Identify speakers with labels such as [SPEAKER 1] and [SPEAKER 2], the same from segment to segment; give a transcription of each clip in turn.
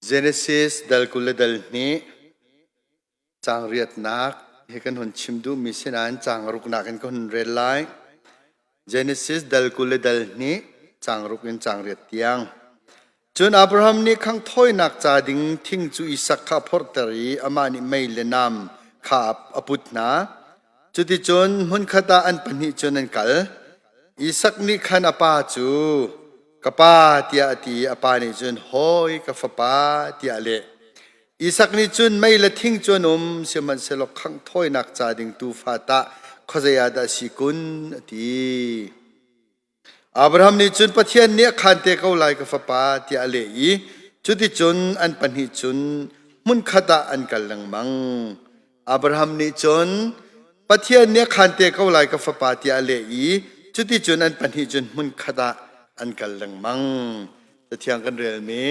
[SPEAKER 1] Genesis dal kule dal ni chang riat nak he kan hun chimdu misinan chang ruk nakin kan hun red line Genesis dal kule dal ni chang rukin chang riat tiang chun Abraham ni khang thoi nak cha ding thing chu Isaac kha portari amani mai le nam kha aput na chuti chun hun khata an pani chun an kal Isaac ni khan apa chu kapa tia ti apa ni chun hoi ka fapa tia le Isaac ni chun mai la thing chunum seman selok khang thoi nak cha ding tu fata khozaya da sikun ti Abraham ni chun Pathian ni khan te ko lai ka fapa tia le I chuti chun an panhi chun mun khata an kal lang mang Abraham ni chun Pathian ni khan te ko lai ka fapa tia le I chuti chun an panhi chun mun khata an kal lang mangจะเที่ยงกันเรียลมี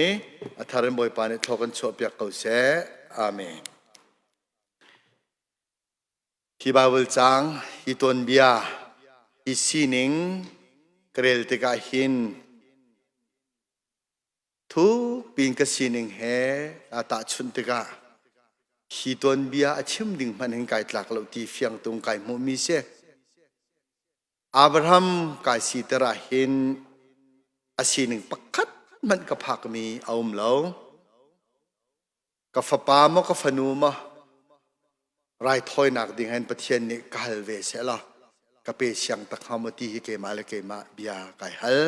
[SPEAKER 1] อัธรันบอยปานิทอกันโชบยักเขาเสอาเมนที่บาบิลจังฮิตวนเบียฮิซีนิงเกรลติกาหินทุกปีนกซีนิงเฮอาตาชุนติกาฮิตวนเบียชิมดิ่งมันเห็นไก่ตลักเราที่เฟียงตรงไก่มุมิเสอับราฮัมไก่สีตระหินอาศีนิงปักคัดมันกับผักมีเอามเหลากับฟ้าปามกับฟนูมาไรถอยหนักดิ่งให้ประเทศนี้กัลเวเสละกับเปเชียงตะขามตีเกมาเลเกมาเบียไก่ฮัล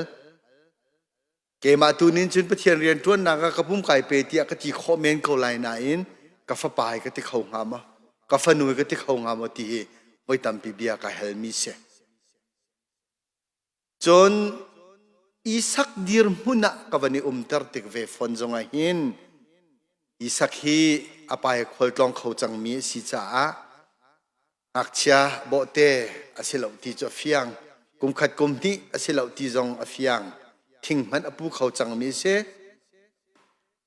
[SPEAKER 1] เกมาตูนินจุนประเทศเรียนทวนนักกับพุ่มไก่เปตียกติคอมเมนต์เขาไลน์นาอินกับฟ้าปายกติเขางามะกับฟนูกติเขางามตีไว้ตั้มปีเบียไก่ฮัลมิเสจนIsaac dir muna kawani tar tik ve fon zonga hin Isaac hi apay khol tlong khau chang mi si cha akcha bote asilaw ti cho fiang kum khat kum ti asilaw ti zong afiang thing man apu khau chang mi se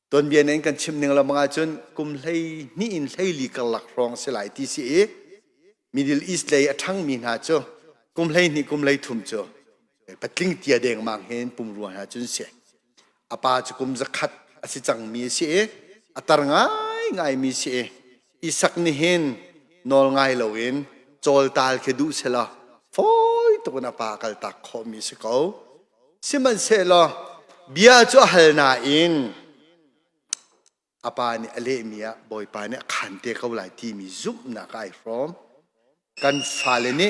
[SPEAKER 1] ton bian en kan chim ning la manga chun kum hlei ni in hlei li kal lak rong se lai ti si Middle East lei athang mi na cho kum hlei ni kum hlei thum cho patling tia deng mang hen pum ruan ha chun se apa chukum zakhat asi chang mi se atar ngai mi se Isaac ni hen nol ngai loin chol tal ke du se la foi to na pa kal tak kho mi se ko siman se lo bia chu hal na in apa ni ale mia boy pa ni khan te ko lai ti mi zup na kai from kan fale ni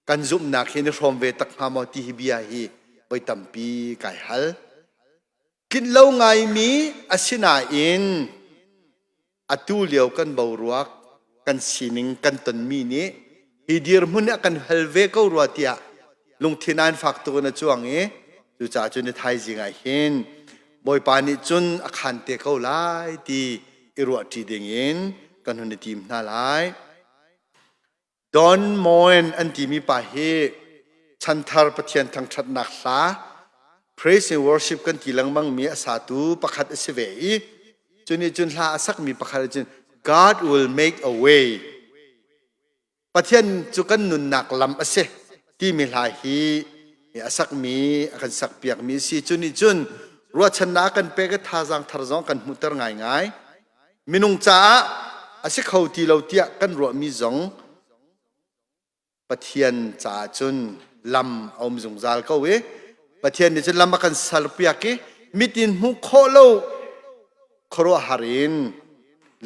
[SPEAKER 1] กันจุ่มนักเห็นพร้อมเวตักหามอที่ฮิบิยาฮีไปตั้มปีไก่ฮัลกินเล่าไงมีอาศินาอินอตูเลียวกันบ่าวรัวกันสินิงกันตันมีนี้ฮิดีร์มุนกันฮัลเวก็รัวเตียลงที่นั่นฝากตัวนะจวงดูจ่าจุนไทยสิไงเห็นบอยปานิจุนอาคารเตะเขาไล่ที่อิรัวที่เด้งเงินกันหุ่นทีมน่าไล่ดอนมอนอันที่มีป่าเฮชันทาร์ประเทียนทางชัดนักษา praise and worship กันที่หลังมังมีอาสาตูประคัดเสวีจุนจุนลาสักมีประคัดจุน God will make a way ประเทียนจุกันนุนนักลำเสที่มีลาฮีมีอาสักมีอากันสักเปียกมีสีจุนรัวชนะกันเปกท่าจังทาร์จงกันมุตรง่ายมินุงจ้าอาศักเขาที่เราเตียกันรัวมีจงปะเทียนจ่าจุนลำเอามจงจาลเขาปะเทียนนี่จะลำมากันสารพิยากิมิตินหุโคโลครัวหาริน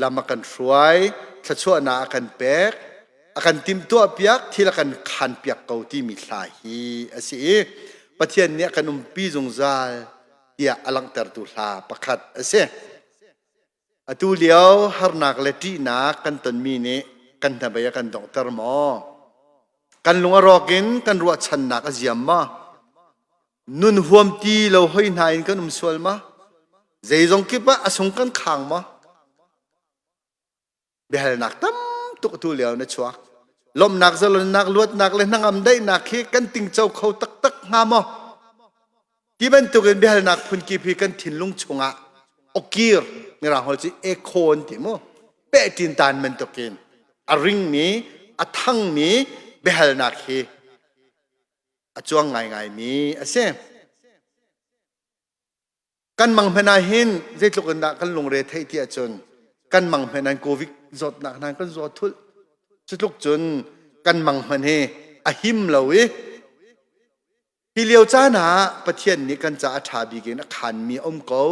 [SPEAKER 1] ลำมากันรวยถ้าชั่วนากันเป๊กอากันติมตัวเปียกที่ละกันขันเปียกเขาที่มีสาฮีอาศัยปะเทียนเนี่ยกันปีจงจาลเดียอลังเตอร์ตุลาประคัดอาศัยอตูเลียวฮาร์นักเลตีนักกันตันมีนี่กันทำไปกันดอกเตอร์มอกันลุงรอกินกันรัวชันนักเสียมมานุนห่วมตีเราห้อยนายกันสวลมาใจจงคิดว่าอสงกันขังมาเบลนักตั้มตุกตุเลียวนะชัวลมนักจะลนนักลวดนักเลยนั่งอำได้นักเฮกันติงเจ้าเขาตักงามอ่ะที่เป็นตุกันเบลนักพุ่นกีพีกันถิ่นลุงชงอ่ะโอกีร์นี่เราหัวจีเอโคนที่มั้งเป๊ะตินตานมันตุกินอาริงมีอาทั้งมีเบลนักเฮอจวงไงมีอาเซ กันมังพนาหินเจ็ดลูกนักกันลงเรทให้ที่จนกันมังพนันโควิดจดนักนั้นกันจดทุลเจ็ดลูกจนกันมังพนันอหิมเลวฮิเลียวจ้าหนาประเทศนี้กันจะอาชาบีกินขันมีเก่า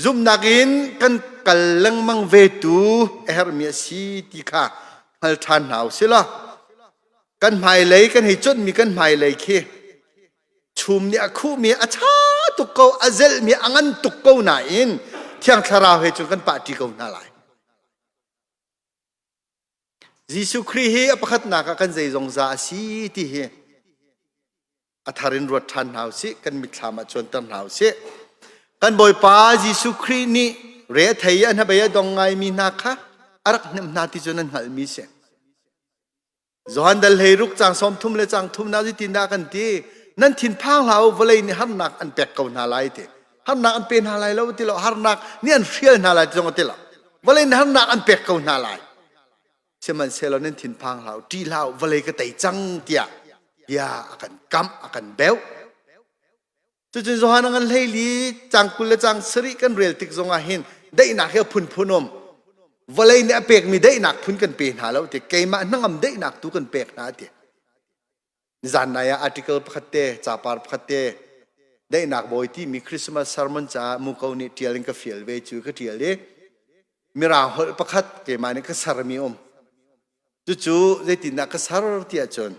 [SPEAKER 1] ซุ่มนักอินกันกัลลังมังเวตูเอฮร์มีสีติค่ะฮัลทันหาวสิละกันหมายเลยกันให้จดมีกันหมายเลยเคชุมเนี่ยคู่มีอาชาตุกเกาอาเซลมีอังันตุกเกาหนาอินเที่ยงทาราวเหตุกันปาติเกาหนาลายยิสุครีเฮอปขัดนักกันใจจงซาสีที่เฮอัธารินรวดทันหาวสิกันมิถามาชนตันหาวสิกันบ่อยป้ายิสุครีนี่เรียไทยอันนั้นไปยังดงไงมีนักค่ะอารักเนี่ยนาที่จนันหัลมีเสียจวนดัลเฮรุกจางสมทุมเลจางทุมนาจิตินดากันทีนั่นถิ่นพังเราเวลานี่ฮันนักอันเป็กเกาหนาลายทีฮันนักอันเป็นหาลายแล้วทีเราฮันนักนี่อันเฟียนหาลายจงทีเราเวลานี่ฮันนักอันเป็กเกาหนาลายเชื่อมันเซลล์นั่นถิ่นพังเราที่เราเวลาก็ไต่จังเตียยาอากันกำอากันเบลจุดจวนนั้นเฮลีจางกุลจางสริกันเรียลติกจงอาหินได้นักเฮพุนพุนมเวลาเนี่ยเป็กมีได้นักพุนกันเป็นหาแล้วทีเกมานั่งอำได้นักตุกันเป็กนาทีจานนายอาร์ติเคิลพัดเตะจ่าปาร์พัดเตะได้นักบ่อยที่มีคริสต์มาสซาร์มอนจ่ามุกเอาเนี่ยเที่ยวเล่นกับฟิลเวจูก็เที่ยวเลยมีราหุลพัดเกมาเนี่ยก็สารมีจู่ๆได้ติดนักก็สารที่อาจารย์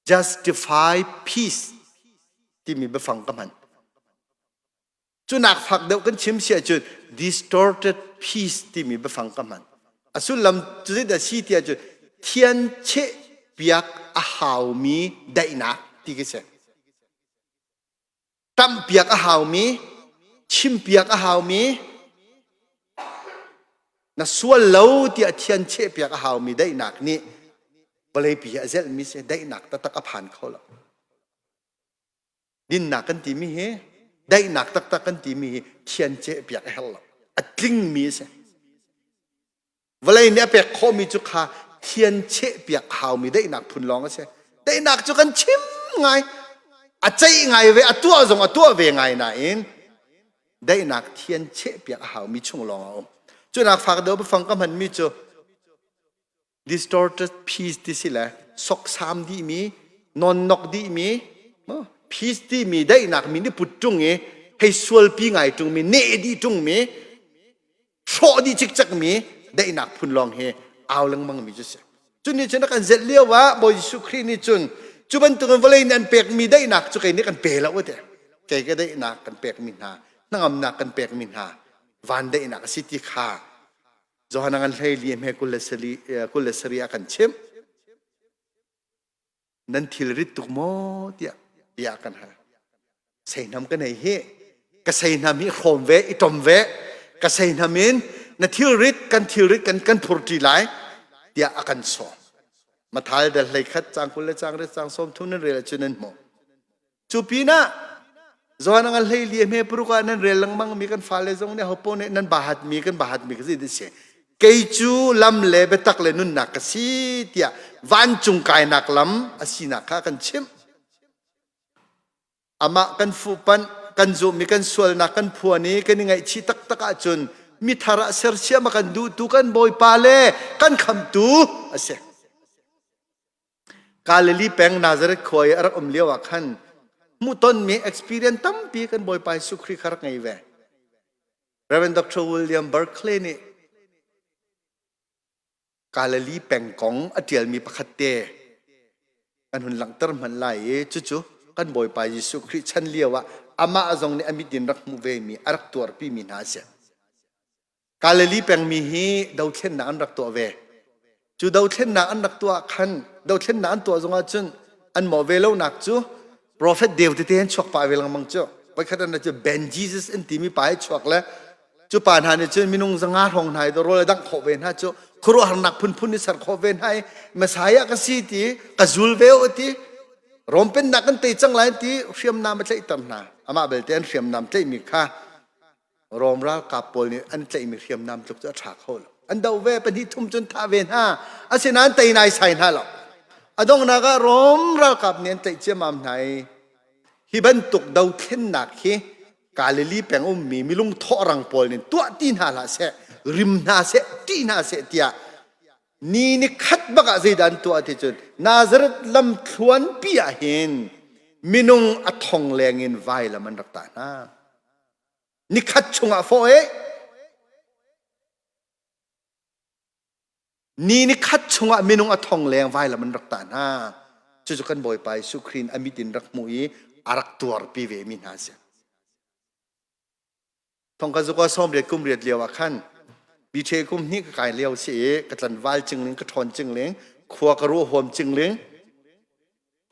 [SPEAKER 1] justify peace ที่มีไปฟังกันมันจู่นักฝักเดียวกันชิมเสียจุด distorted peace ที่มีไปฟังกันมันอสุลำจุดที่สีที่อาจารย์เทียนเชเปียกอาหาวมีได้นักที่ก็เสตั้มเปียกอาหาวมีชิมเปียกอาหาวมีน่ะส่วนเราที่เทียนเชเปียกอาหาวมีได้นักนี่บริปีอาเซลมีเสได้นักตะตะกับผ่านเขาแล้วดินนักกันที่มีเฮได้นักตะตะกันที่มีเทียนเชเปียกเฮลอัดลิงมีเสบริเนี่ยเปียกเขามีจุกขาเทียนเชเปียกหาวมีได้หนักพุนลองก็ใช่ได้หนักจุกันชิมไงอาใจไงเวอตัวจงอตัวเวไงนะเองได้หนักเทียนเชเปียกหาวมีช่วงลองเอาจุนักฝากเดี๋ยวไปฟังก็มันมีจุ distorted peace ที่สิแหละสกสามดีมีนอนนกดีมี peace ที่มีได้หนักมีนี่ปุจจุงเอให้สวลปีไงจุงมีเนดีจุงมีโชดีจิกจักมีได้หนักพุนลองเฮเอาลังมังมีจุดเสียจุดนี้ฉันกันเจ็ดเลี้ยวว่าบอยสุครีนี่จุบันตุกันเวลานันเปกมีได้หนักจุกันนี่กันเปแล้ววะเถอะใจก็ได้หนักกันเปกมินหานั่งอำนักกันเปกมินหาวันได้หนักสิทธิขาจอนังกันให้เลี้ยงให้กุลสรีอากันเชื่อมนั่นทิลริตุกโมเดียกันฮะใส่น้ำกันไหนเฮก็ใส่น้ำมีโคมเวอิตอมเวก็ใส่น้ำมินนั่นทิลริตกันพูดทีไรเดียอากันสอมาท้ายเดลเลยคัดจางกุลจางเรจางสมทุนนั่นเรียลจุนันโมจูปีน่ะจอนังกันให้เลี้ยงให้ปรุกันนั่นเรียลลังมังมีกันฟ้าเลยจงเนี่ยเขาปนนั่นบาหัดมีกันก็สิเดเสียเกยจูลำเล็บตักเลนุนนักสิเดียวันจุงกายนักลำอาศินักกันชิมอามากันฟูปันกันจูมีกันสวลนักกันพัวนี้กันยังไงชีตักจุนมีธาระเสียเสียมากันดูตุกันบอยปาเล่กันคำตูอาเสกาลลีแปงนาซาเรตคอยรักเลี้ยวขันมุตนมี experience ตั้มปีกันบอยไปสุขรีคารักไงเวเรเวนดรวิลเลียมเบิร์คลีย์นี่กาลลีแปงกองอเดียลมีประคัตเตกันหุ่นหลังเติมมันไหลจู่ๆกันบอยไปสุขรีฉันเลี้ยวว่าอามาจงเนี่ยอมิดินรักมุเวมีรักตัวปีมีนาเสกาลลีแปงมีฮีดาวเช่นนันรักตัวเวจู่ดาวเช่นนันรักตัวขันดาวเช่นนันตัวจงอาจุนอันหมอเวลนักจู่ prophet เดียวที่เห็นชวกไปเวลังมังจู่ไปขัดนั้นจู่เบนจีซัสอันที่มีไปชวกแล้วจู่ป่านหาเนี่ยจู่มีนุ่งสังหารของไทยตัวโรเลยดังขอเวนฮะจู่ครัวหันนักพุ่นนี่สัรขอเวนให้เมสายะก็สิที่ก็จูลเวลที่รวมเป็นนักกันตีจังไรที่เชื่อมน้ำไม่ใช่ตั้มนาอามาเบลเตนเชื่อมน้ำใจมีค่ารวมรักกับปอลนี่อันใจมีเชื่อมน้ำจุกจะฉากเขาอันเดาเวเป็นที่ทุ่มจนท่าเวนฮะอาศัยนั้นตีนายใส่ฮะหรอกอดงนักรวมรักกับเนี่ยใจเชื่อมน้ำไหนฮิบันตุกดาวเข็นหนักฮี กาลิลีแปงมีลุงทอรังปอลนี่ตัวตีนหาละเสริมนาเสตีนาเสเตียนี่ขัดบักใจดันตัวที่จุดนาซาเรตลำทวนปียเห็นมินุงอัทองแรงอินไวละมันรักตานานี่ขัดชงอ่ะโฟเอนี่ขัดชงอ่ะมินุงอัทองแรงไวละมันรักตานาจุกันบ่อยไปสุครีนอมิตินรักมุยอารักตัวปีเวมินาเสทองกจุกว่าซ้อมเรียนกุมเรียนเลียวขันบีเทกุมนี่ก็กายเลี้ยวเสียกระตันวาลจึงเลี้ยงกระทอนจึงเลี้ยงขวากระรู้หอมจึงเลี้ยง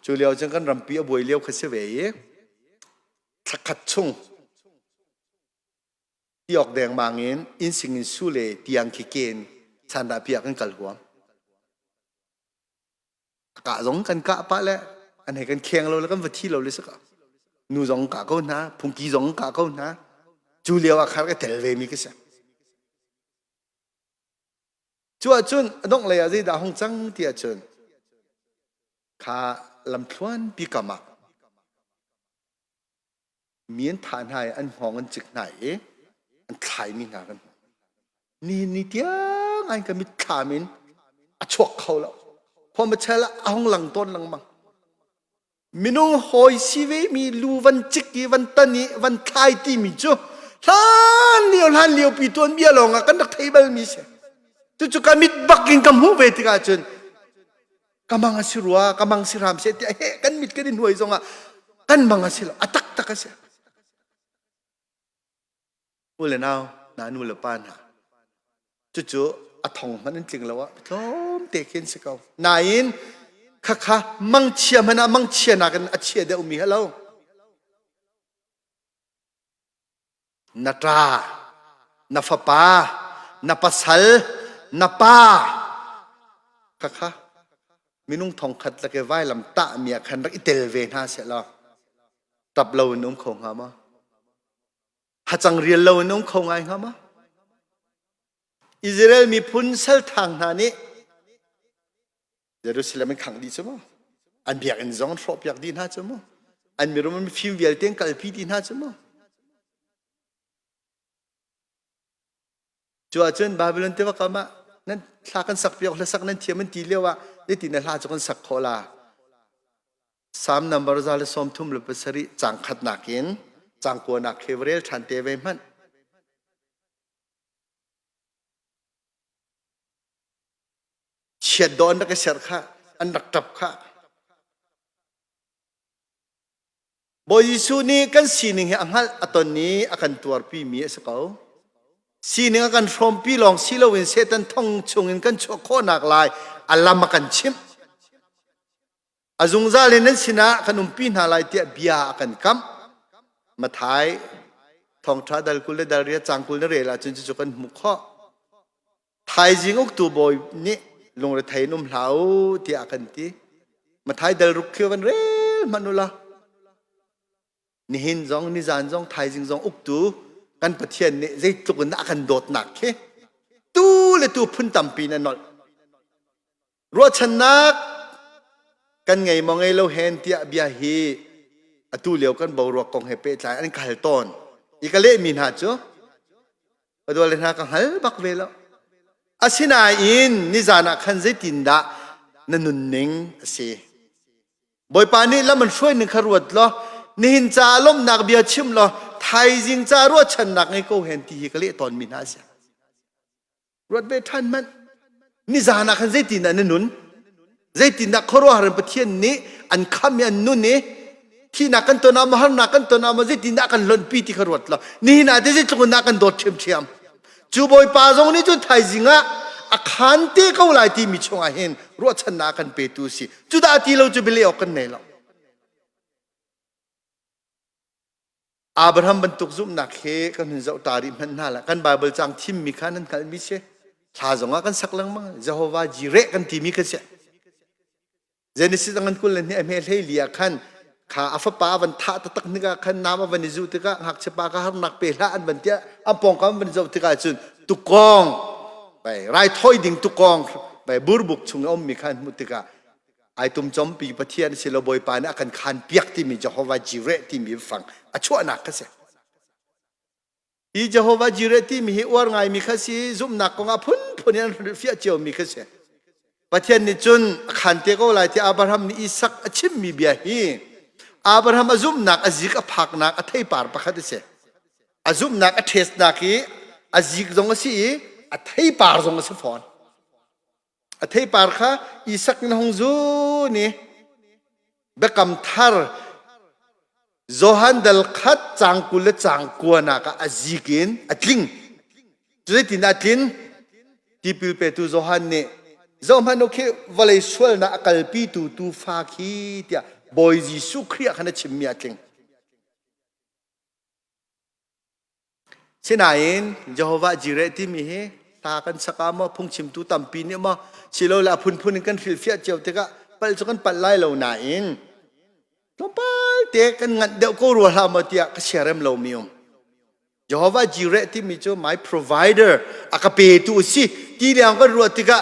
[SPEAKER 1] จูเลี้ยวจึงกันรำปีอบวยเลี้ยวขึ้นเสวยสักขัดชุ่งที่ออกแดงบางเงินอินสิงอินสุเลตียงขี้เกนสันดาเปียกันกัลหัวกะสงกันกะปะแล้วอันไหนกันเคียงเราแล้วกันวัดที่เราเลยสักนูสงกะเขานะพุงกีสงกะเขานะจูเลี้ยวอาคารก็เทเลมีก็เสียจวดจุนน้องเลยอะไรด่าห้องจังเตียจุนข้าลำทวนปีกามามีนฐานให้อันห้องอันจึกไหนอันขายมีงานกันนี่เดียงอันก็มีขามินอชวกเขาแล้วพอมาใช้ละห้องหลังต้นหลังมังมินุงหอยชีวิมีลูวันจิกวันตันนี้วันขายที่มีจูล้านเลี้ยวปีตัวเบี้ยลงกันนักไทยบัลมีเสจุกมิดบักกินกำหูเวทีกาจนกำมังสิรัวกำมังสิรามเสียเฮ้กันมิดกันดินหวยซงอ่ะกันมังสิละอัตักตักเสียอุเลนาวนานูเลปานฮะจุอัทองมันจริงแล้ววะล้มเตะกินสิเขานายนค่ะมังเชียมันนะมังเชียนักันอัเชียเดอุมีฮัลโหลนาตรานาฟปานาปัสลนาป้าค่ะมินุงทองขัดตะเกวไว้ลำตะเมียขันรักอิเตลเวน่าเสร็จแล้วตับเราหนุ่มคงหามาฮัจังเรียนเราหนุ่มคงไงหามาอิสราเอลมีพุนเซลทางนานี้เยรูซาเล็มมันขังดีใช่ไหมอันเบียกอันจงทรอปอยากดีน่าใช่ไหมอันมีรมันฟิวเวลเตียงกัลพีดีน่าใช่ไหมจวดจนบาบิลอนเทวกามานั่นลากันสักเปียกแล้วสักนั้นเทียมันตีเลี้ยวว่าได้ตีนั่นลาจกันสักโคลา3 number ซาเลสอมทุ่มลุปสรีจังขัดนักเองจังกัวนักเคเวเรลทันเตเวมันเฉียดโดนนักเสียร์ข้าอันรักจับข้าบอยสูนี่กันสีหนึ่งอังฮัลอัตอนนี้อาการตัวปีมีเอสเก้าสีหนึ่งกันฟรอมปีลองสีโลวินเซตันท่องชงกันโชโคนักลายอัลลามากันชิมอาจุงซาเลนันสินะขนมปีนาลายเตียบียกันกัมมาท้ายทองทราดัลกุลดัลเรียจังกุลเรลาจนจุกันมุขะไทยจิงอุกตูบอยนี่ลงเรไทยนุ่มเหลาเตียกันตีมาท้ายดัลรุกเขียววันเรลมนุละนี่หินจงนี่จานจงไทยจิงจงอุกตูกันปะเทียนนี่ใจตุกนักกันโดดหนักเคตู้เลยตู้พุ่นต่ำปีนั่นนอลรัวชนะกันไงมองไงเราเห็นเตียบียฮีอตู้เลี้ยวกันบ่รัวกองเฮเปใจอันขัลตอนอีกเล่มินหาจ้ะอดูเลยนะกันหัลบักเวลอาศินาอินนิจานะขันใจตินดานั่นนุ่นนิงเสียบ่อยปานี้แล้วมันช่วยหนึ่งขรวดล้อนี่หินจ่าล้มหนักเบียชิมล้อไทยจิงจ่ารัวชนะไงก็เห็นที่กเล่ตอนมินหาเสียรถเบทันมันนิจานะขันใจตินดานั่นนุ่นใจตินดาขรัวหารันปะเทียนนี้อันข้ามยันนุ่นนี้ที่นักกันตัวน้ำหันนักกันตัวน้ำมันจะตินนักกันล้นปีที่ขรวดละนี่น่าจะจะจุกนักกันโดดเชี่ยมจูบอยป่าจงนี่จุดไทยจิงอ่ะอาคารเตะเขาหลายที่มีช่วงอาเห็นรัวชนะกันเปตุสิจุดอาทิเราจะไปเลี้ยงกันไหนล่ะอับราฮัมบรรทุกซุ่มนักเฮกันเห็นเจ้าตาริมันน่าละกันไบเบิลจังทิมมีขันนั้นกันมิเช่ถ้าจงอ่ะกันสักลังมั้งเจ้าว่าจีเรกันที่มีกันเช่เจนิสิตังกันคุณเล่นเนี่ยเมลเฮลียขันข้าอัฟปาวันท่าตะตักนี่ก็ขันน้ำวันนิจุติกะหักเชปากะหักนักเปล่าอันบันเตียอันปองคำวันนิจุติกะจุนตุกองไปไรถ้อยดิ่งตุกองไปบูรบุกชุงอมมีขันมุติกะไอตุมจอมปีปะเทียนสิลบอยปานอากันขันเปียกที่มีเจ้าฮวาจิเรที่มีฟังอชั่วนักก็เสีย อีเจโฮวาจิเรติมีอวร์ไงมีข้าศึกซุ่มนักกงอาพุนพุนยันฟิอาเจียวมีข้าศึกปะเทียนนิจุนขันเตก็ไหลที่อับราฮัมนี่อิสักชิมมีเบียฮีอับราฮัมซุ่มนักอจิกอพักนักอเทยปาร์ปะขัดเสอซุ่มนักอเทสนักฮีอจิกจงกสิอเทยปาร์จงกสิฟอนอเทยปาร์ข้าอิสักนหงจูนี่เบกำทาร์Zohan dal khat chang kul chang kuana ka azikin atling tuitin atlin tipil pe tu zohan ne zohan no ke valai swal na akalpi tu fa khi tia boy jisu khria khana chimmi atling sinain Jehovah Jireh ti mi he ta kan sakama phung chim tu tampi ne ma silo la phun kan fil fia cheu te ka pal chu kan pal lai lo na in Topal te kan ngat deu ko ru la ma tia ka sherem lo mium Jehovah Jireh ti mi cho my provider akape tu si ti liang ka ru ti ka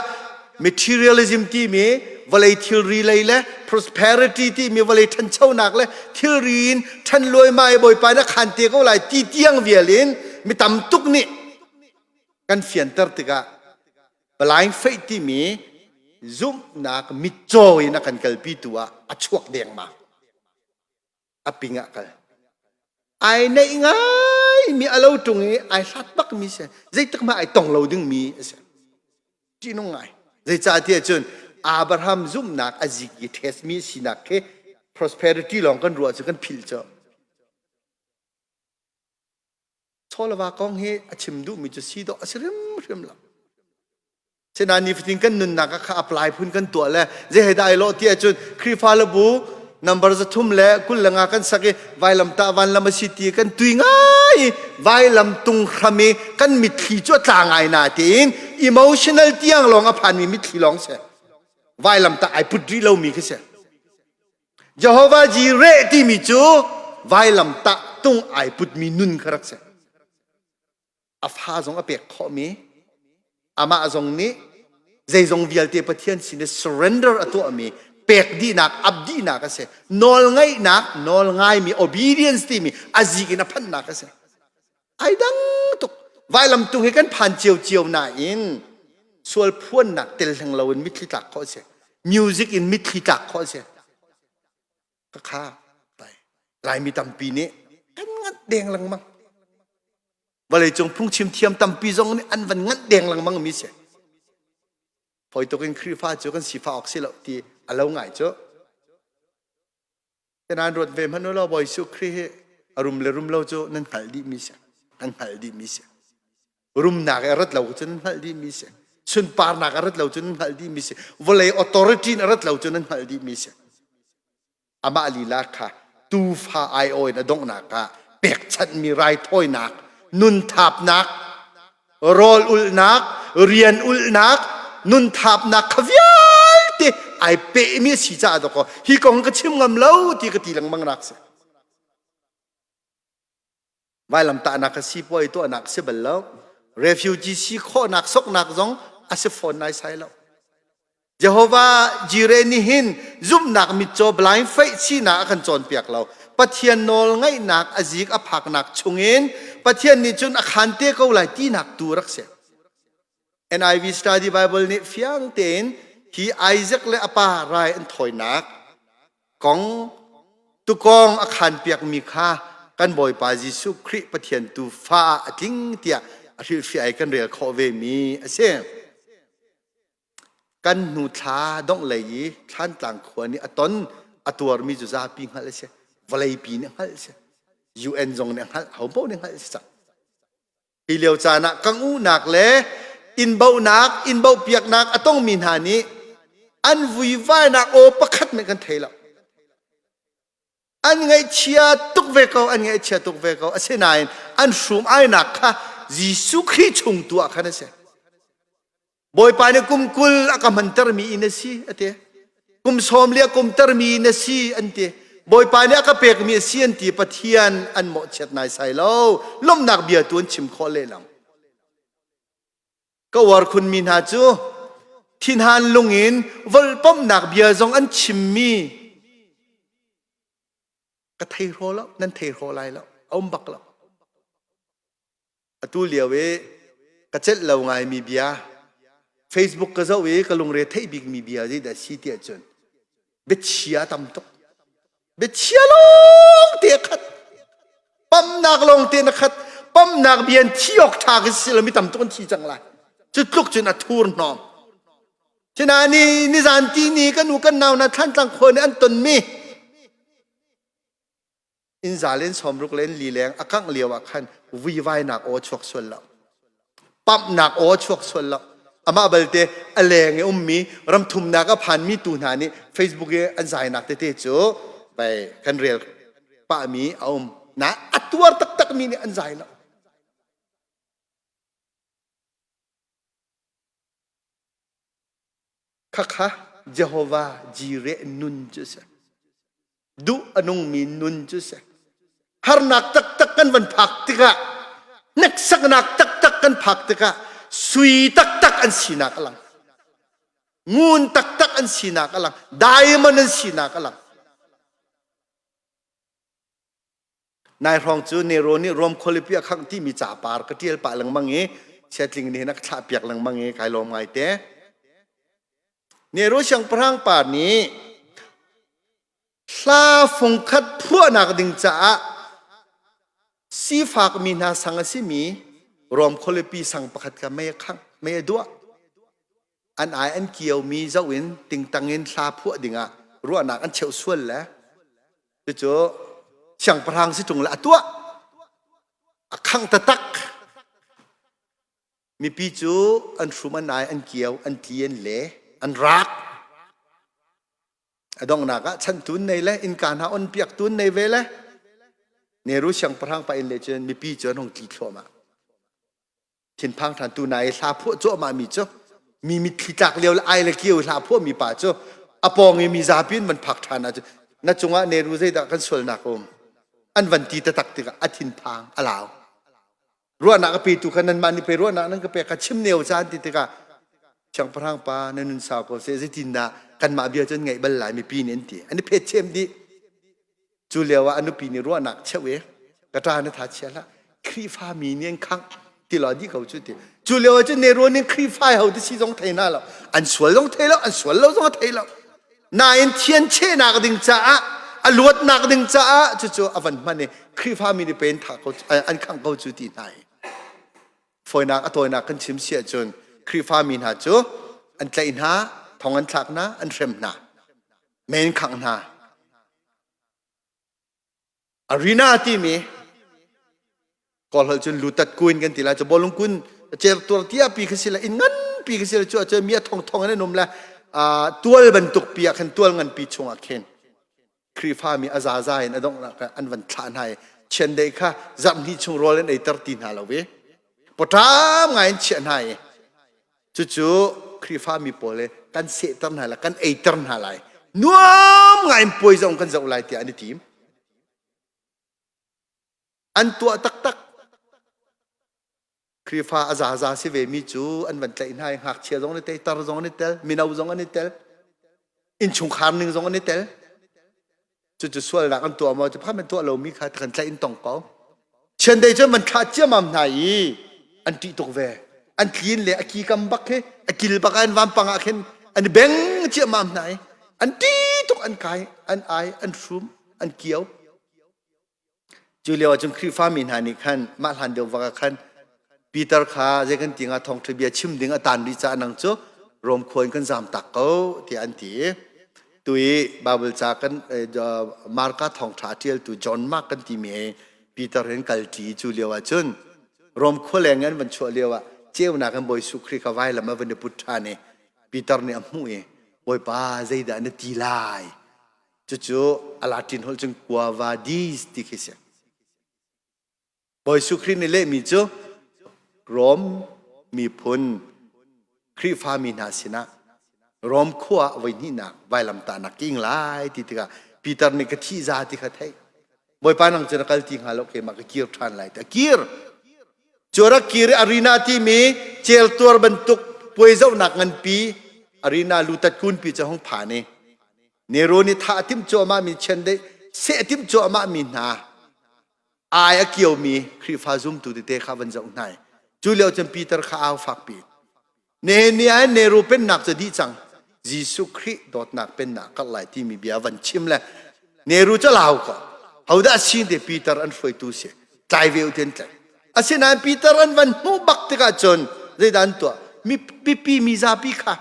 [SPEAKER 1] materialism ti mi valai thil ri lai le prosperity ti mi valai than chau nak le thil rin than loi mai boi pa na khan te ko lai ti tiang vialin mi tam tuk ni kan fian tar ti ka blind faith ti mi zum nak mi choi na kan kalpi tua achuak deng ma apinga kal ai nei ngai mi alo tungi ai sat bak mi se zai tak ma ai tong lo ding mi se chi no ngai zai cha ti chun Abraham zum nak azik ki thes mi sinak ke prosperity long kan ruwa chu kan phil cho cholwa kong he achim du mi chu si do asrem rem la chena ni fiting kan nun nak ka apply phun kan to le je he dai lo ti chun khri fa la bu number za thum le kul langa kan sake vailam ta van lam city kan tui ngai vailam tung khami kan mithi chu tla ngai na tin emotional tiang long a phan mi mithi long se vailam ta ai put ri lo mi ke se Jehovah Jireh ti mi chu vailam ta tung ai put mi nun kharak se afa zong a pek kho mi ama zong ni zai zong vial te pathian sin surrender atu ami pek di nak abdi nak ase nol ngai mi obedience ti mi aziki na phan nak ase ai dang tuk vailam tu he kan phan chiu na in sual phuan nak tel thang lawin mi thli tak kho se music in mi thli tak kho se ka kha pai lai mi tampi ni kan ngat deng lang mang balai chung phung chim thiam tampi jong ni an van ngat deng lang mang mi se phoi to ken khri fa chu kan si fa oxi lo ti alo ngai cho tenan rot ve man lo boy su khri he arum le rum lo cho nan hal di mi se an hal di mi se rum na ga rat lo cho nan hal di mi se sun par na ga rat lo cho nan hal di mi se volei authority na rat lo cho nan hal di mi se ama ali la kha tu fa ai oi na dong na ka pek chan mi rai thoi nak nun thap nak rol ul nak rian ul nak nun thap nak khavyal te ai pe mi si cha do ko hi kong ka chim ngam lo ti ka ti lang mang nak se vai lam ta nak si poi to nak se bal lo refugee si kho nak sok nak jong ase phone nai sai lo Jehovah Jireh ni hin zum nak mi cho blind faith si na kan chon piak lo Pathian nol ngai nak azik aphak nak chungin Pathian ni chun akhan te ko lai ti nak tu rak se NIV study Bible ni fiang ten hi Isaac le apa rai an thoi nak kong tu kong akhan piak mi kha kan boy pa Jesu Christ Pathian tu fa ating tia aril fi ai kan rel kho ve mi ase kan nu tha dong lei than tlang khwani aton atuar mi ju za pi hal se valai pi ne hal se UN jong ne hal hau bo ne hal se hi leo cha na kang u nak le in bau piak nak atong min hani an vui vai nak o pakhat me kan thela an ngai chia tuk ve ko ase nain an shum ai nak kha Jesu Christ chung tu akhana se boy pa ne kum kul akamantar mi inasi ate kum som lia kum tar mi inasi ante boy pa ne akapek mi si anti Pathian an mo chet nai sai lo lom nak bia tuan chim kho le lamก็วอร์คุณมีนาจูทินฮันลุงอินวอลป้อมนักเบียจงอันชิมมีก็เทโรแล้วนั่นเทโรไรแล้วเอาบักแล้ว tu liều ấy cái chết lâu ngày mi bia Facebook cái dấu ấy cái lồng rễ thấy bị mi bia gì đã xí tiệt chuẩn biết chia tâm tốc biết chia long tiệt khát bấm nạc long tiệt khát bấm nạc biên thiok thà cái gì là mi tâm tốc chi chẳng lại chút lúc chuyện là thua nòm cho nên ni dàn ti ni cái nu cái nào na thanh tăng khôn anh tuần mi in giả lên xóm rục lên lì leng akang liều akhan vi vai nạc ô chuộc xuân lắm bấm nạc ô chuộc xuân lắm ama balte aleng mi ram thum na ka phan mi tu na ni Facebook e an zai nak te te chu bai kan real pa mi na atuar tak tak mi ni an zai la Hakha Jehovah jire nun chu sa du anung mi nun chu sa har nak tak tak kan van phak tika nek sak nak tak tak kan phak tika sui tak tak an sina ka lang ngun tak tak an sina ka lang diamond an sina ka lang nai rong chu nero ni rom kholipia khang ti mi cha par ka tiel pa lang mangi setling ni nak tha piak lang mangi kai lom ngai te nero siang prang pa ni hla phong khat phua nak ding cha si fak mi na sang si mi rom kholipi sang pakhat ka me khang me dua an ai an kiau mi zawin ting tangin hla phua dinga ruwa nak an cheu sual la chu chu siang prang si tung la tua akhang ta tak mi pi chu an thrum an ai an kiau an tien le an rak adong naka chan tun nei le in kan ha on piak tun nei ve le ne ru siang prang pa in le chen mi pi chu hong ti thloma thiên phang thằng tu này sa phu chỗ mà mi chỗ mi thi chạc liều là ai là kêu sa phu mi pa chỗ apong mi za pin mình phạc thằng à na chung á nè ru dây đã căn sول nạc ôm anh vẫn ti ta tắc tiệt à thiên phang à lão ruộng nạc cái tu khăn nên mà ni pe ruộng nạc nâng cái pe cái chim nêu chan ti tiệt à chẳng phang pa nên sao có sẽ tin na căn mà bia chân ngày bận lại mi pi nên ti anh pe chem đi chú liều à anh pi ni ruộng nạc chéo ấy cái tra nó thà chéo là khi pha mi nên khang thì là đi cầu chú thì chú liệu cho nero nên khi phải hậu thì giống thế nào là anh xuân giống thế nào anh xuân lâu giống thế nào nãy thiên chế nào cái đình cha anh luật nào cái đình cha chú vẫn mà này khi phải mình đi bên thà cầu anh khang cầu chú thì này phơi nào cái tôi nào cái chim sẻ chun khi phải mình hả chú anh chạy na thong anh thạc na anh xem na men khang na arena thì mi còn hồi chun lutat kuinกันทีละจะบอลงคุณเจอตัวที่ปีกสิละอินงั้นปีกสิละจะมีทองทองนั่นนุ่มละตัวบรรทุกปีกันตัวเงินปีชงอ่ะเคนครีฟ้ามีอาซาใจนะต้องอันวันทานให้เช่นเดียค่ะจับนี่ชงรอเล่นไอตร์ตินฮาลาเวปทามไงเช่นให้จู่ๆครีฟ้ามีโปเลกันเสตันฮาละกันไอตร์ฮาลายนัวไงป่วยจงกันจะอุไลที่อันนี้ทีมอันตัวตักตักครีฟ้าอาซาสิเวมิจูอันวันใจให้หักเชียร์ตรงนี้เตะตาตรงนี้เตะมินาวตรงนี้เตะอินชงคามหนึ่งตรงนี้เตะจู่ๆส่วนหลักอันตัวมันจะพัดเป็นตัวเรามีใครกันใจอินตองเก่าเช่นเดียวกันมันขาดเชื่อมันไหนอันที่ตกเวอันทีนเลยอันกีกำบักเฮอันกิลบักอันวันปังอันอันเบงเชื่อมันไหนอันที่ตกอันไก่อันไออันชุมอันเกี่ยวจูเลียวจงครีฟ้ามินหานิขันมาหันเดียวว่าขันปีเตอร์ข้าจะกันติงอาทองทะเบียชิมดิงอาตันดิจานังจูรวมคนกันจามตักเขาที่อันที่ตุยบาเบลจากกันมาร์กาทองทาเทียลตุจอนมากกันที่มีปีเตอร์เห็นกัลตีจูเลียวจุนรวมคนแรงงั้นมันชัวเลียวเจ้าหน้ากันบอยสุครีเขาไว้ละมาวันเดพุทธานี่ปีเตอร์เนี่ยมุ่ยบอยป้าใจด่านตีลายจู่ๆอาลาตินฮอลจึงกวาวาดีสติคิเสียบอยสุครีนี่เล่มีจูรอมมีพุนครีฟ้ามีนาสินะรอมขั้วไว้นี่นักใบลำตานักกิ้งไล่ที่ติกาปีเตอร์นี่ก็ที่ซาติกาไทยบอยปานังจะนักติงหาโลกเขมักกีร์ทานไล่แต่กีร์จวรักกีร์อารีนาที่มีเจลตัวบรรทุกป่วยเจ้าหนักเงินปีอารีนาลูตัดกุนปีจะห้องผ่านเนโรนิท่าทิมโจมามีเช่นได้เสติมโจมามีนา ai kiều mi khi pha zoom tu te kha van zong nai chu leo chen Peter kha au fak pi ne ni ai ne ru pen nak di chang Giêsu Christ dot nak pen nak kal lai ti mi bia van chim le ne ru cha lau ko hau da sin de Peter an foi tu se tai veu ten tlai asin an Peter an van mu bak te ka chon zai dan to mi pi mi za pi kha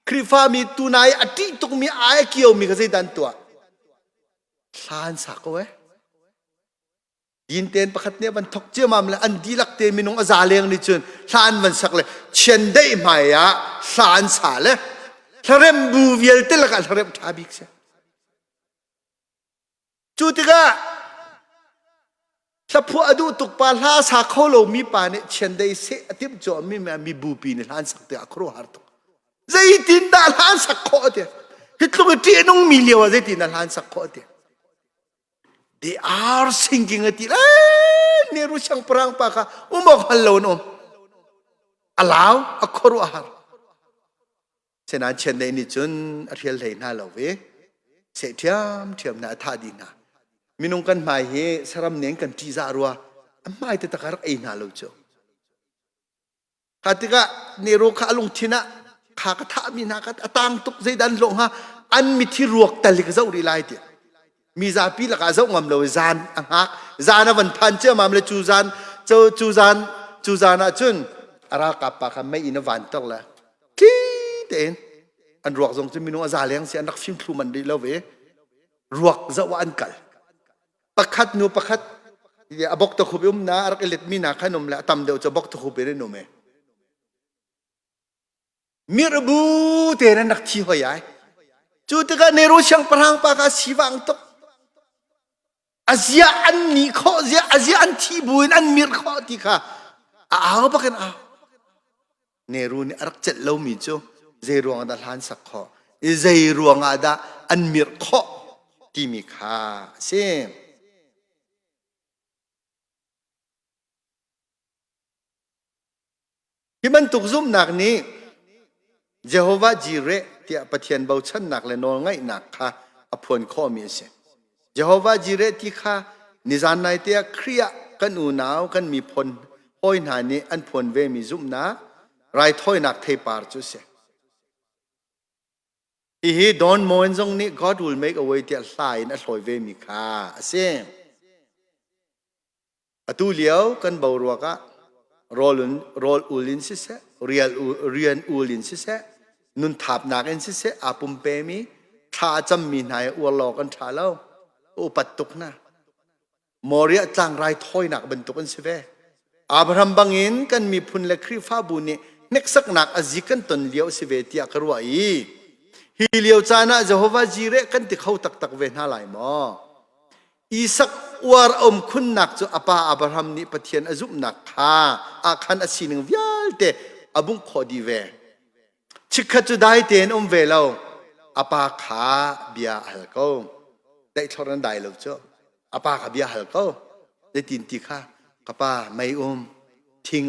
[SPEAKER 1] Krifa mi tu nai ati tuk mi ai kiều mi ka zai dan to san sa koยินเตนประคัตเนี่ยมันทกเจ้ามาเลยอันดีลักเตนมีน้องอาซาเลียงนี่จนสานมันสักเลยเช่นได้ไหมอะสานสาเลยทะเลมบูเวลเตละกันทะเลมทาบิกเสจุดที่ก็ถ้าผู้อดูตุกปาลาสาเขาโลมีปาเนี่ยเช่นได้เสอติมจ่อมีบูปีเนี่ยล้านสักเตะครัวฮาร์ตุใจตินดาล้านสักข้อเดียวฮิตลุกที่น้องมีเลียวใจตินดาล้านสักข้อเดียว they are singing at it ne ru sang perang pa ka umok halon allow a koru ahar chena chen nei ni chun a rial lei na lo ve se thiam na tha di na minung kan mai he saram neng kan ti za ruwa amai te takar ei na lo cho katika ne ru kha lung thina kha ka tha mi na ka atang tuk zai dan lo ha an mi thi ruak talik zau ri lai tiมีซาปีละกาเจ้างอมเลยจานอังฮักจานวันพันเจ้ามาเลยจูจานจุนอารากับปากไม่อินวันตกละคิดเองอันรวกทรงจะมีน้องอาซาเลี้ยงเสียนักฟิล์มครูมันดีแล้วเว้รวกจะว่าอันกัลปักขัดนูปักขัดอย่าบอกตะคุบนะอารักเล็ดมีนาขนมละตำเดียวจะบอกตะคุบไปเรื่อยๆมีระบุเตนันนักที่หัวใหญ่จูตกันในรู้ช่างพลังปากาสีวังตกอาเซียอันนี้ข้ออาเซียอันที่บุญอันมีข้อที่ค่ะเอาปะกันเอาเนรูนี่รักจัดเรามีจูเจรวงอาดาล้านสักข้อเจรวงอาดาอันมีข้อที่มีค่าเช่นที่มันตุกซุ่มหนักนี้เยโฮวาจีเรที่ปะเทียนเบาชันหนักเลยนอนง่ายหนักค่ะอภวนข้อมีเช่นเยโฮวาจิเรติข้านิจานในเตียเครียกันอูนาวกันมีพลห้อยหานี้อันพลเวมีซุ่มนะไรถ้อยนักเทปาร์จุเสฮีดอนโมนซงนี้ God will make a way เตียสายนัดถอยเวมีข้าเสียอตุเลียวกันเบารัวกะโรลอูลินสิเสเรียนอูลินสิเสนุนทับนักเอ็นสิเสอาปุ่มเปมีท่าจำมีนายอวลอกันท่าเล่าอุปตุกนะมอริยจังไรถ้อยหนักบรรทุกกันเสวอับราฮัมบังอินกันมีพุนเล็กครีฟ้าบุญเน็กสักหนักอจิกันตนเลี้ยวเสวตียกรัวอีฮีเลี้ยวจานะเจโฮวาจีเรกันติเขาตักเวนหาไหลมออีสักวาร์อมคุณหนักจะอปาอับราฮัมนี่ปะเทียนอจุมหนักข้าอาคันอสีหนึ่งวิลเตอบุงขอดีเวชิคจุได้เตนเวลาอปาขาเบียฮัลโกได้ทอรันได้แล้วเจ้าอาป้าขับยาฮัลโก้ได้ตินติค่ะกับป้าไม่ทิ้ง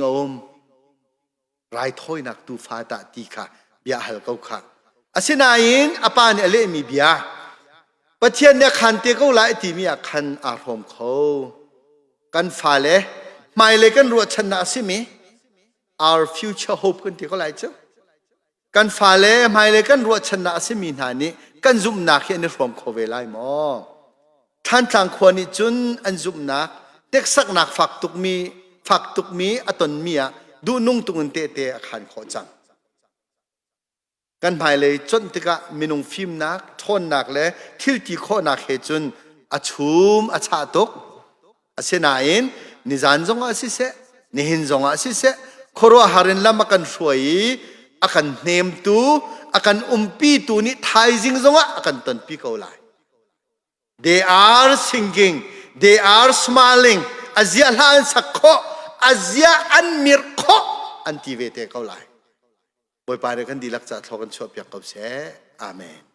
[SPEAKER 1] ไรถ้อยนักตูฟ้าตาตีค่ะยาฮัลโก้ค่ะอาศัยนายินอาป้าเนี่ยเล่มีเบียประเทศเนี่ยขันเตะเขาหลายทีมีขันอารมณ์เขากันฟ้าเลยไม่เลยกันรัวชนะสิมี our future hope กันที่เขาหลายเจ้ากันฟ้าเลยไม่เลยกันรัวชนะสิมีนานี้กันซุ่มนักเห็นในฟอร์มโคเวลายมอท่านทางควรนิจุนอันซุ่มนักเด็กสักนักฝักตุกมีอตนมีอะดูนุ่งตุงเตะขันขอจังกันภายเลยจนติกะมีนุ่งฟิล์มนักทนนักและทิลตีข้อนักเหตุจนอาชุมอาชาตุกอาเสนาอินนิจานจงอาศิเสนิหินจงอาศิเสโครัวหารินละมากันช่วยอากันเนมตูakan umpi tu ni thai jing zonga akan tan pi ko lai they are singing they are smiling azia lan sakho azia an mirkho anti vete ko lai boy pare kan dilak cha thokan chop yak ko se amen